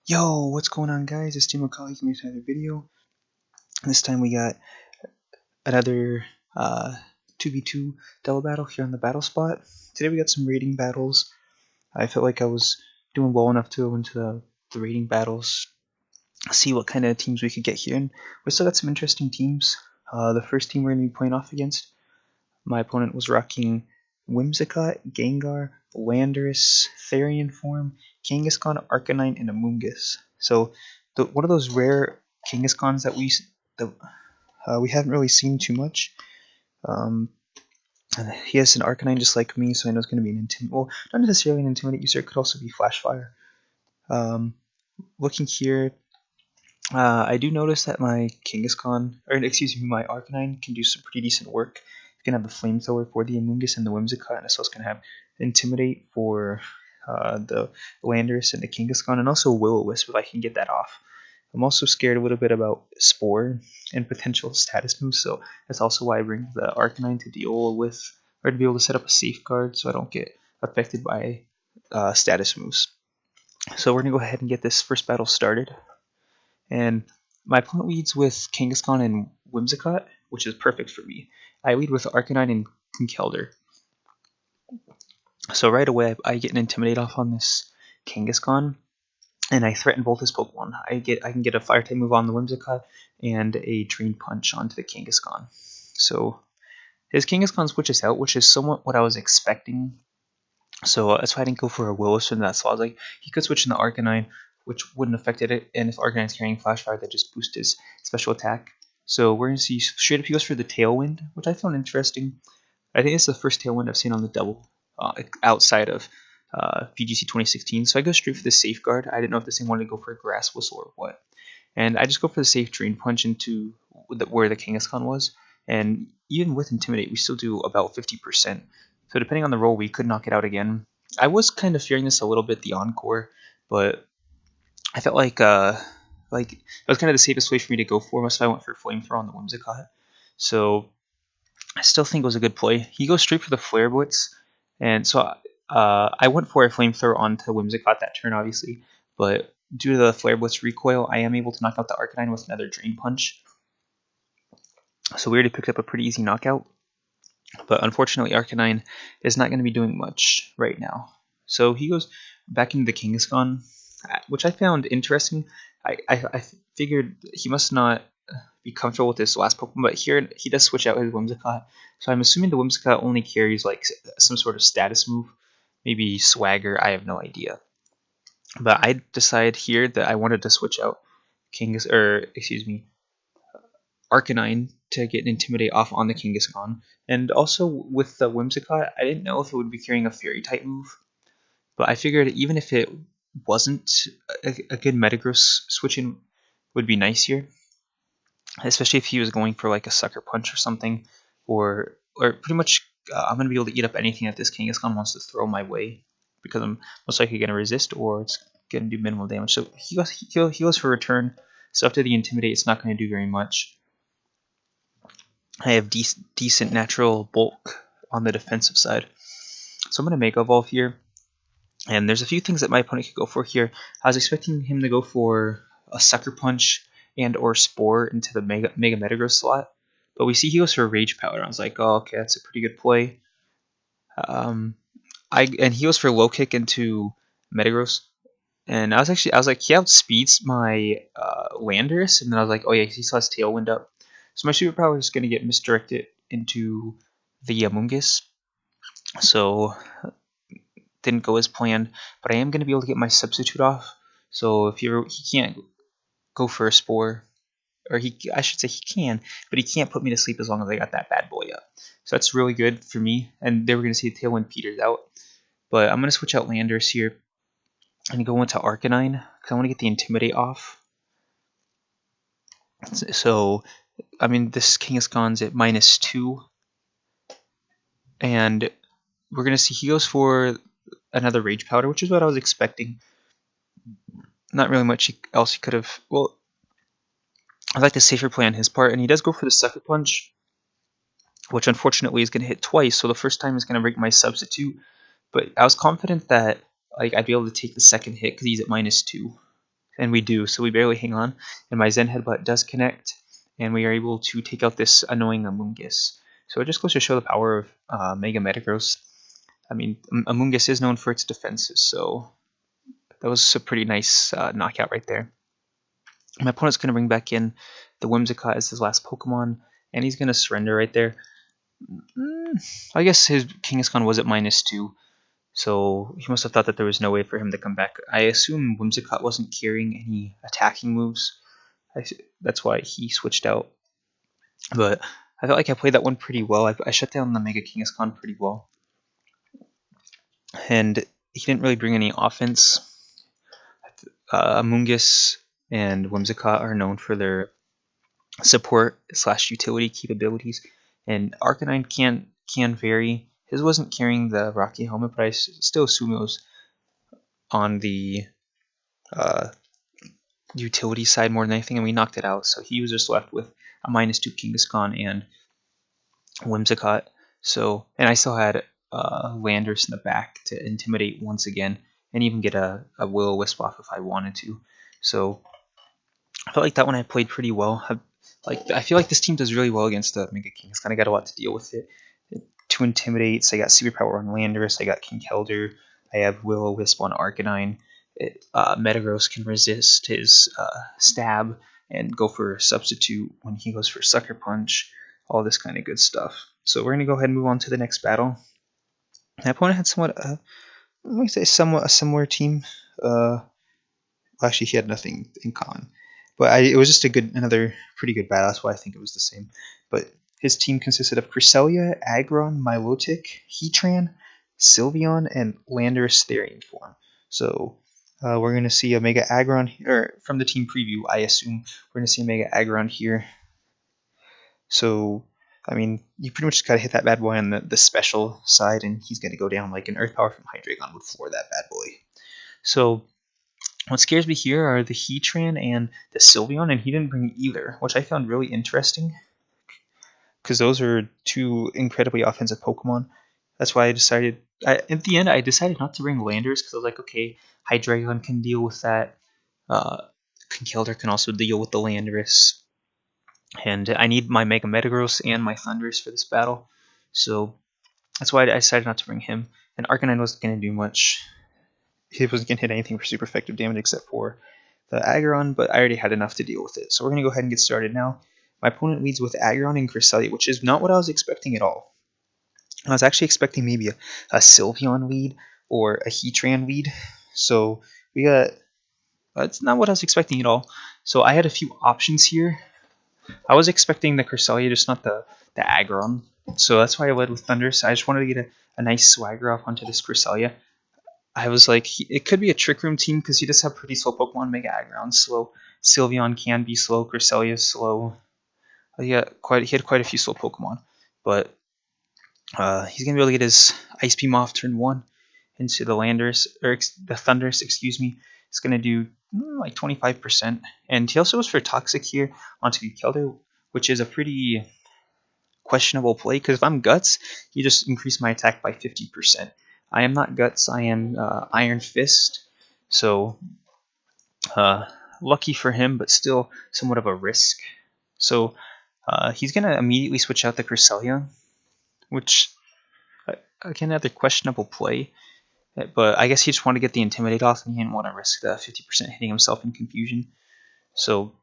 Yo, what's going on, guys? Estee McCrawly coming to another video. This time we got another 2v2 double battle here on the battle spot. Today we got some rating battles. I felt like I was doing well enough to go into the rating battles, see what kind of teams we could get here. And we still got some interesting teams. The first team we're going to be playing off against, my opponent was rocking Whimsicott, Gengar, Landorus, Therian Form, Kangaskhan, Arcanine, and Amoonguss. So one of those rare Kangaskhan's that we haven't really seen too much. He has an Arcanine just like me, so I know it's going to be an Intimidate. Well, not necessarily an Intimidate user. It could also be Flash Fire. Looking here, I do notice that my Kangaskhan, or excuse me, my Arcanine can do some pretty decent work. You can have the Flamethrower for the Amoonguss and the Whimsicott, and so it's going to have Intimidate for the Landorus and the Kangaskhan, and also Will-O-Wisp if I can get that off. I'm also scared a little bit about Spore and potential status moves, so that's also why I bring the Arcanine to deal with, or to be able to set up a safeguard so I don't get affected by status moves. So we're going to go ahead and get this first battle started. And my opponent leads with Kangaskhan and Whimsicott, which is perfect for me. I lead with Arcanine and Conkeldurr. So right away, I get an Intimidate off on this Kangaskhan, and I threaten both his Pokemon. I can get a Fire type move on the Whimsicott and a Drain Punch onto the Kangaskhan. So his Kangaskhan switches out, which is somewhat what I was expecting. So that's why I didn't go for a Will-O-Wisp in that. So I was like, he could switch in the Arcanine, which wouldn't affect it, and if Arcanine's carrying Flash Fire, that just boosts his special attack. So we're going to see straight up he goes for the Tailwind, which I found interesting. I think it's the first Tailwind I've seen on the double, outside of VGC 2016. So I go straight for the Safeguard. I didn't know if this thing wanted to go for a Grass Whistle or what. And I just go for the safe Drain Punch into where the Kangaskhan was. And even with Intimidate, we still do about 50%. So depending on the roll, we could knock it out again. I was kind of fearing this a little bit, the Encore, but I felt like it was kind of the safest way for me to go for. Most I went for Flamethrower on the Whimsicott. So I still think it was a good play. He goes straight for the Flare Blitz, and so I went for a Flamethrower onto Whimsicott that turn, obviously, but due to the Flare Blitz recoil, I am able to knock out the Arcanine with another Drain Punch. So we already picked up a pretty easy knockout, but unfortunately Arcanine is not going to be doing much right now. So he goes back into the Kangaskhan, which I found interesting. I figured he must not be comfortable with this last Pokemon, but here he does switch out his Whimsicott. So I'm assuming the Whimsicott only carries like some sort of status move, maybe Swagger, I have no idea. But I decided here that I wanted to switch out Arcanine to get an Intimidate off on the Kangaskhan. And also with the Whimsicott, I didn't know if it would be carrying a Fairy type move, but I figured even if it wasn't, a good Metagross switch-in would be nice here, especially if he was going for like a Sucker Punch or something, or pretty much I'm going to be able to eat up anything that this Kangaskhan wants to throw my way, because I'm most likely going to resist or it's going to do minimal damage. So he goes for return, so after the Intimidate it's not going to do very much. I have decent natural bulk on the defensive side, so I'm going to Mega Evolve here. And there's a few things that my opponent could go for here. I was expecting him to go for a Sucker Punch and or Spore into the Mega Metagross slot, but we see he goes for a Rage Powder. I was like, oh, okay, that's a pretty good play. And he goes for a Low Kick into Metagross, and I was like, he outspeeds my Landorus, and then I was like, oh yeah, he still has Tailwind up, so my superpower is going to get misdirected into the Amoonguss. So didn't go as planned, but I am going to be able to get my substitute off. So if he can't go for a Spore, or I should say he can, but he can't put me to sleep as long as I got that bad boy up. So that's really good for me. And they were going to see the Tailwind peters out, but I'm going to switch out Landorus here and go into Arcanine because I want to get the Intimidate off. So I mean, this Kangaskhan's at -2, and we're going to see he goes for another Rage Powder, which is what I was expecting. Not really much else he could have. Well, I like the safer play on his part, and he does go for the Sucker Punch, which unfortunately is going to hit twice. So the first time is going to break my substitute, but I was confident that I'd be able to take the second hit because he's at -2. and we do, so we barely hang on. And my Zen Headbutt does connect, and we are able to take out this annoying Amoonguss. So it just goes to show the power of Mega Metagross. I mean, Amoonguss is known for its defenses, so that was a pretty nice knockout right there. My opponent's going to bring back in the Whimsicott as his last Pokemon, and he's going to surrender right there. I guess his Kangaskhan was at -2, so he must have thought that there was no way for him to come back. I assume Whimsicott wasn't carrying any attacking moves. That's why he switched out. But I felt like I played that one pretty well. I shut down the Mega Kangaskhan pretty well. And he didn't really bring any offense. Amoonguss and Whimsicott are known for their support / utility capabilities, and Arcanine can vary. His wasn't carrying the Rocky Helmet, but I still assume it was on the utility side more than anything, and we knocked it out. So he was just left with a -2 Kangaskhan and Whimsicott. So, and I still had Landorus in the back to intimidate once again, and even get a Will-O-Wisp off if I wanted to. So I felt like that one I played pretty well. I feel like this team does really well against the Mega King. It's kind of got a lot to deal with it. 2 intimidates. I got Superpower on Landorus. I got King Keldor. I have Will-O-Wisp on Arcanine. Metagross can resist his stab and go for substitute when he goes for Sucker Punch. All this kind of good stuff. So we're gonna go ahead and move on to the next battle. My opponent had somewhat a similar team. Actually, he had nothing in common, but it was just another pretty good battle. That's why I think it was the same. But his team consisted of Cresselia, Aggron, Milotic, Heatran, Sylveon, and Landorus Therian form. So we're going to see a Mega Aggron here, from the team preview, I assume we're going to see a Mega Aggron here. So, I mean, you pretty much just got to hit that bad boy on the special side, and he's going to go down like an Earth Power from Hydreigon would floor that bad boy. So, what scares me here are the Heatran and the Sylveon, and he didn't bring either, which I found really interesting, because those are 2 incredibly offensive Pokemon. That's why I decided, at the end, I decided not to bring Landorus, because I was like, okay, Hydreigon can deal with that. King Keldor can also deal with the Landorus. And I need my Mega Metagross and my Thundurus for this battle. So that's why I decided not to bring him. And Arcanine wasn't going to do much. He wasn't going to hit anything for super effective damage except for the Aggron, but I already had enough to deal with it. So we're going to go ahead and get started now. My opponent leads with Aggron and Cresselia, which is not what I was expecting at all. I was actually expecting maybe a Sylveon lead or a Heatran lead. So we got... That's not what I was expecting at all. So I had a few options here. I was expecting the Cresselia, just not the Aggron. So that's why I led with Thundurus. I just wanted to get a nice swagger off onto this Cresselia. I was like, it could be a Trick Room team because he does have pretty slow Pokemon. Mega Aggron slow. Sylveon can be slow. Cresselia is slow. He had quite a few slow Pokemon. But he's going to be able to get his Ice Beam off turn 1 into the Landorus, or the Thundurus, excuse me. It's going to do like 25%. And he also goes for Toxic here onto Keldor, which is a pretty questionable play, because if I'm Guts, you just increase my attack by 50%. I am not Guts, I am Iron Fist, so lucky for him, but still somewhat of a risk. So he's going to immediately switch out the Cresselia, which, again, another questionable play. But I guess he just wanted to get the Intimidate off, and he didn't want to risk the 50% hitting himself in confusion. So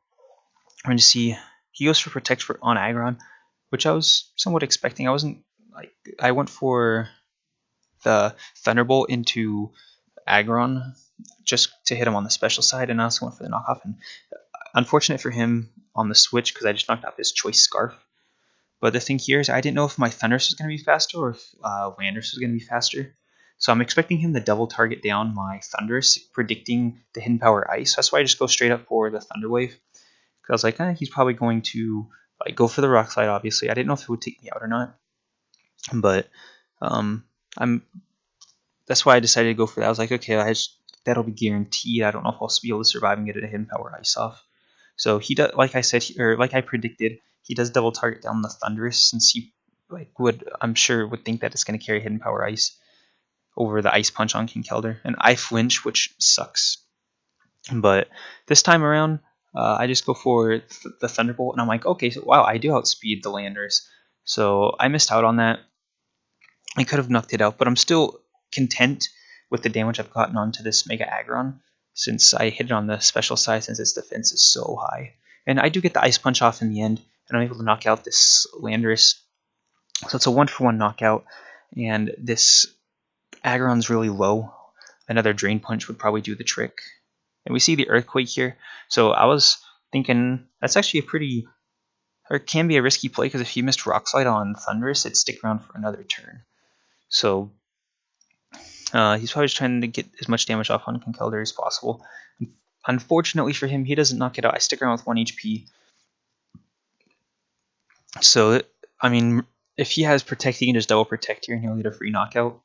we're going to see he goes for Protect on Aggron, which I was somewhat expecting. I went for the Thunderbolt into Aggron just to hit him on the special side, and I also went for the knockoff. And unfortunate for him on the switch, because I just knocked out his Choice Scarf. But the thing here is I didn't know if my Thundurus was going to be faster or if Landorus was going to be faster. So I'm expecting him to double target down my Thundurus, predicting the Hidden Power Ice. That's why I just go straight up for the Thunder Wave. Because I was like, he's probably going to go for the Rock Slide, obviously. I didn't know if it would take me out or not. But that's why I decided to go for that. I was like, okay, that'll be guaranteed. I don't know if I'll be able to survive and get a Hidden Power Ice off. So he does, like I said, or like I predicted, he does double target down the Thundurus, since he I'm sure would think that it's going to carry Hidden Power Ice over the Ice Punch on King Keldor. And I flinch, which sucks. But this time around, I just go for the Thunderbolt, and I'm like, okay, so wow, I do outspeed the Landers. So I missed out on that. I could have knocked it out, but I'm still content with the damage I've gotten onto this Mega Aggron, since I hit it on the special side, since its defense is so high. And I do get the Ice Punch off in the end, and I'm able to knock out this Landorus. So it's a 1-for-1 knockout, and this Aggron's really low. Another Drain Punch would probably do the trick. And we see the Earthquake here, so I was thinking that's actually a pretty, or it can be a risky play, because if you missed Rock Slide on Thunderous, it'd stick around for another turn. So he's probably just trying to get as much damage off on Conkeldurr as possible. Unfortunately for him, he doesn't knock it out. I stick around with 1 HP. So, I mean, if he has Protect, he can just double Protect here and he'll get a free knockout.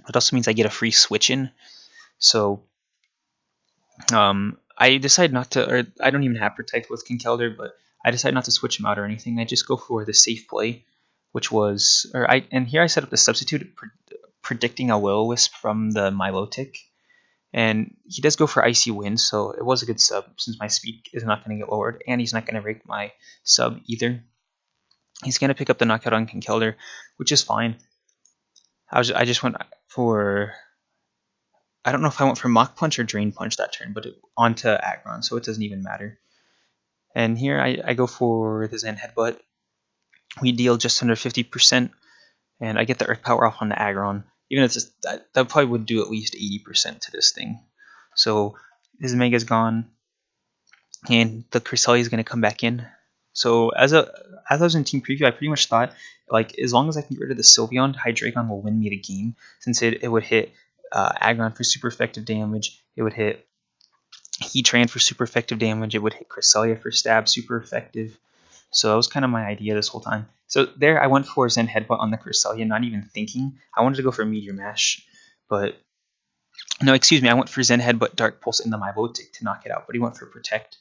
It also means I get a free switch in. So, I decide not to, or I don't even have Protect with Conkeldurr, but I decide not to switch him out or anything. I just go for the safe play, which was, and here I set up the substitute, predicting a Will-O-Wisp from the Milotic. And he does go for Icy Wind, so it was a good sub, since my speed is not going to get lowered, and he's not going to break my sub either. He's going to pick up the knockout on Conkeldurr, which is fine. I just went for, I don't know if I went for Mach Punch or Drain Punch that turn, but onto Aggron, so it doesn't even matter. And here I go for the Zen Headbutt. We deal just under 50%, and I get the Earth Power off on the Aggron. Even if that probably would do at least 80% to this thing. So his Mega's gone, and the Cresselia is going to come back in. So as I was in team preview, I pretty much thought, like, as long as I can get rid of the Sylveon, Hydreigon will win me the game, since it would hit Aggron for super effective damage. It would hit Heatran for super effective damage. It would hit Cresselia for stab, super effective. So that was kind of my idea this whole time. So there I went for Zen Headbutt on the Cresselia, not even thinking. I wanted to go for Meteor Mash, but no, excuse me, I went for Zen Headbutt Dark Pulse in the Milotic to knock it out, but he went for Protect.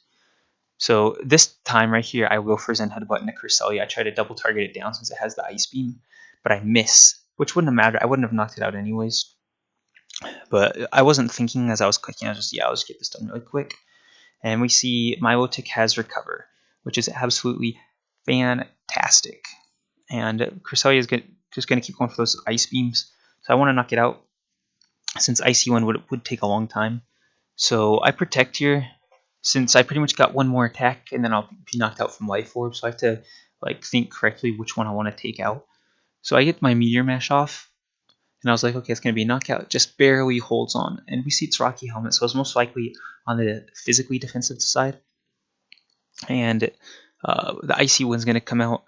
So this time right here, I will go for Zen Headbutt in the Cresselia. I try to double target it down since it has the Ice Beam, but I miss, which wouldn't have mattered. I wouldn't have knocked it out anyways. But I wasn't thinking as I was clicking. I was just, I'll just get this done really quick. And we see Milotic has Recover, which is absolutely fantastic. And Cresselia is just going to keep going for those Ice Beams. So I want to knock it out, since Icy One would take a long time. So I Protect here, since I pretty much got one more attack, and then I'll be knocked out from Life Orb. So I have to think correctly which one I want to take out. So I get my Meteor Mash off, and I was like, okay, it's going to be a knockout. It just barely holds on. And we see it's Rocky Helmet, so it's most likely on the physically defensive side. And the Icy One's going to come out.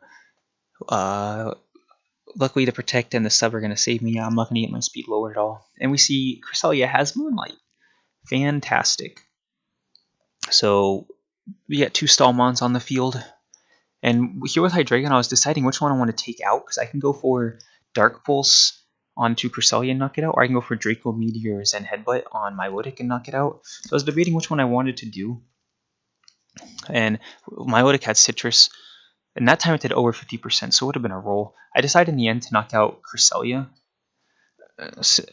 Luckily, the Protect and the Sub are going to save me. I'm not going to get my speed lowered at all. And we see Cresselia has Moonlight. Fantastic. So we get 2 Stall-mons on the field. And here with Hydreigon, I was deciding which one I want to take out, because I can go for Dark Pulse onto Cresselia and knock it out, or I can go for Draco Meteor Zen Headbutt on Milotic and knock it out. So I was debating which one I wanted to do. And Milotic had Citrus, and that time it did over 50%, so it would have been a roll. I decided in the end to knock out Cresselia,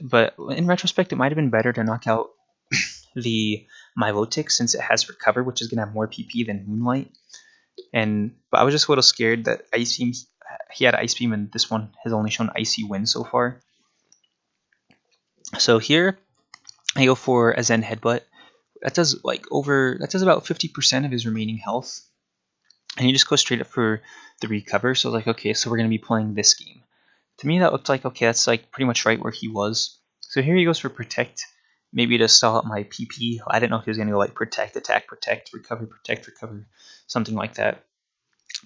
but in retrospect, it might have been better to knock out the Milotic, since it has Recover, which is going to have more PP than Moonlight. But I was just a little scared that Ice Beam, he had Ice Beam, and this one has only shown Icy Wind so far. So here I go for a Zen Headbutt. That does about 50% of his remaining health, and he just goes straight up for the Recover. So I was like, okay, so we're going to be playing this game. To me, that looked like, okay, that's pretty much right where he was. So here he goes for Protect, maybe to stall out my PP. I didn't know if he was going to go Protect, Attack, Protect, Recover, something like that.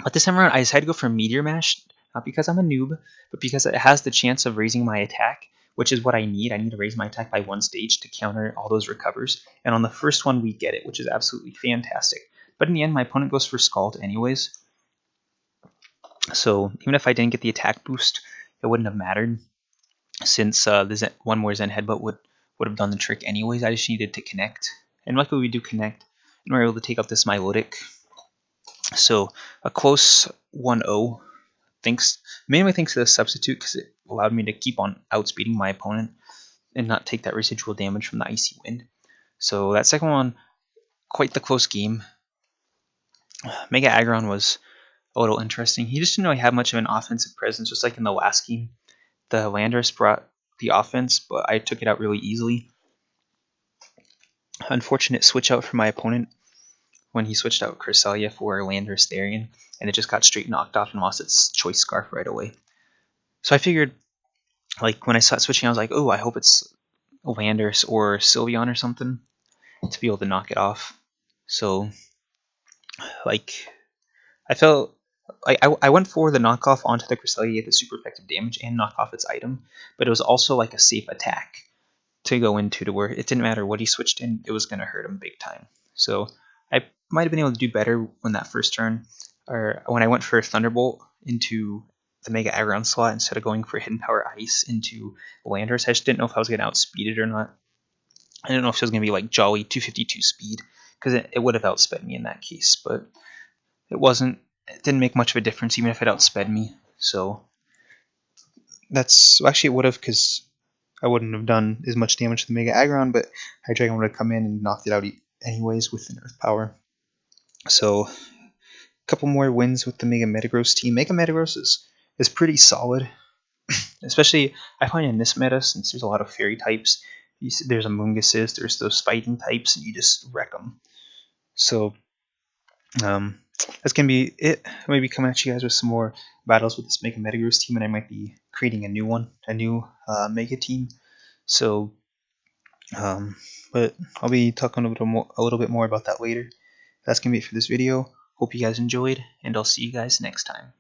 But this time around, I decided to go for Meteor Mash, not because I'm a noob, but because it has the chance of raising my attack, which is what I need. I need to raise my attack by 1 stage to counter all those Recovers. And on the first one, we get it, which is absolutely fantastic. But in the end, my opponent goes for Scald anyways. So even if I didn't get the attack boost, it wouldn't have mattered, since one more Zen Headbutt would have done the trick anyways. I just needed to connect. And luckily we do connect, and we're able to take out this Milotic. So a close 1-0, mainly thanks to the substitute, because it allowed me to keep on outspeeding my opponent and not take that residual damage from the Icy Wind. So that second one, quite the close game. Mega Aggron was a little interesting. He just didn't really have much of an offensive presence, just like in the last game. The Landorus brought the offense, but I took it out really easily. Unfortunate switch out for my opponent when he switched out Cresselia for Landorus Therian, and it just got straight knocked off and lost its choice scarf right away. So I figured, like, when I saw it switching, I was like, oh, I hope it's Landorus or Sylveon or something to be able to knock it off. So, like, I felt like I went for the knockoff onto the Cresselia, get the super effective damage and knock off its item, but it was also like a safe attack to go into, to where it didn't matter what he switched in, it was going to hurt him big time. So I might have been able to do better when that first turn, or when I went for Thunderbolt into the Mega Aggron slot instead of going for Hidden Power Ice into Landorus. I just didn't know if I was going to outspeed it or not. I didn't know if it was going to be like jolly 252 speed, because it would have outsped me in that case, but it wasn't. It didn't make much of a difference even if it outsped me. So that's actually it would have, because I wouldn't have done as much damage to the Mega Aggron, but Hydreigon would have come in and knocked it out anyways with an Earth Power. So a couple more wins with the Mega Metagross team. Mega Metagross is pretty solid, especially I find in this meta, since there's a lot of fairy types. There's Amoonguses, there's those fighting types, and you just wreck them. So that's going to be it. I might be coming at you guys with some more battles with this Mega Metagross team, and I might be creating a new one, a new Mega team. So, but I'll be talking a little bit more about that later. That's going to be it for this video. Hope you guys enjoyed, and I'll see you guys next time.